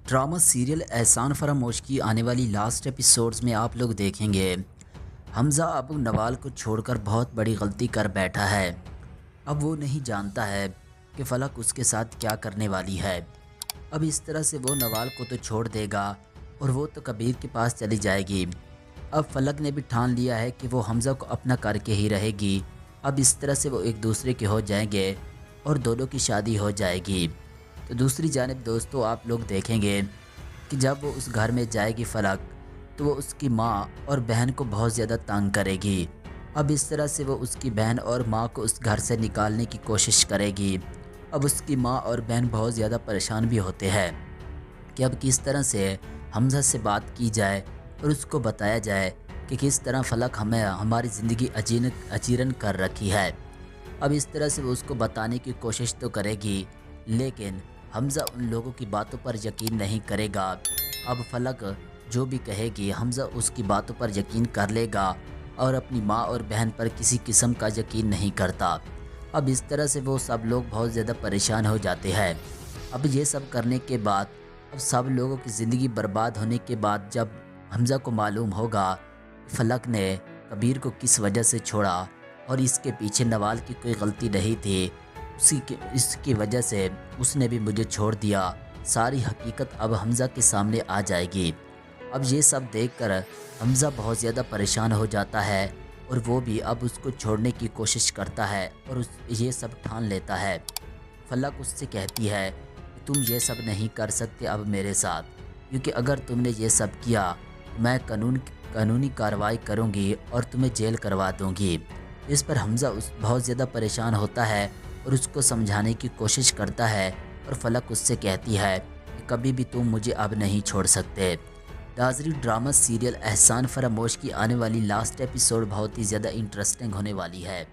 Drama serial एहसान फरामोश की आने वाली लास्ट एपिसोड्स में आप लोग देखेंगे हमज़ा अब नवाल को छोड़कर बहुत बड़ी गलती कर बैठा है। अब वो नहीं जानता है कि फलक उसके साथ क्या करने वाली है। अब इस तरह से वो नवाल को तो छोड़ देगा और वो तो कबीर के पास चली जाएगी। अब फलक ने भी ठान लिया है कि वो हमज़ा को अपना करके ही रहेगी। अब इस तरह से वो एक दूसरे के हो जाएंगे और दोनों की शादी हो जाएगी। तो दूसरी जानिब दोस्तों आप लोग देखेंगे कि जब वो उस घर में जाएगी फलक, तो वो उसकी माँ और बहन को बहुत ज़्यादा तंग करेगी। अब इस तरह से वो उसकी बहन और माँ को उस घर से निकालने की कोशिश करेगी। अब उसकी माँ और बहन बहुत ज़्यादा परेशान भी होते हैं कि अब किस तरह से हमज़ा से बात की जाए और उसको बताया जाए कि किस तरह फलक हमें हमारी ज़िंदगी अजीरन कर रखी है। अब इस तरह से वो उसको बताने की कोशिश तो करेगी, लेकिन हमज़ा उन लोगों की बातों पर यकीन नहीं करेगा। अब फलक जो भी कहेगी हमज़ा उसकी बातों पर यकीन कर लेगा और अपनी माँ और बहन पर किसी किस्म का यकीन नहीं करता। अब इस तरह से वो सब लोग बहुत ज़्यादा परेशान हो जाते हैं। अब ये सब करने के बाद अब सब लोगों की ज़िंदगी बर्बाद होने के बाद जब हमज़ा को मालूम होगा कि फलक ने कबीर को किस वजह से छोड़ा और इसके पीछे नवाल की कोई गलती नहीं थी, इसकी वजह से उसने भी मुझे छोड़ दिया, सारी हकीकत अब हमज़ा के सामने आ जाएगी। अब ये सब देखकर हमज़ा बहुत ज़्यादा परेशान हो जाता है और वो भी अब उसको छोड़ने की कोशिश करता है और ये सब ठान लेता है। फलक उससे कहती है कि तुम ये सब नहीं कर सकते अब मेरे साथ, क्योंकि अगर तुमने ये सब किया मैं कानूनी कार्रवाई करूँगी और तुम्हें जेल करवा दूँगी। इस पर हमज़ा बहुत ज़्यादा परेशान होता है और उसको समझाने की कोशिश करता है और फलक उससे कहती है कि कभी भी तुम मुझे अब नहीं छोड़ सकते। नाज़रीन, ड्रामा सीरियल एहसान फरामोश की आने वाली लास्ट एपिसोड बहुत ही ज़्यादा इंटरेस्टिंग होने वाली है।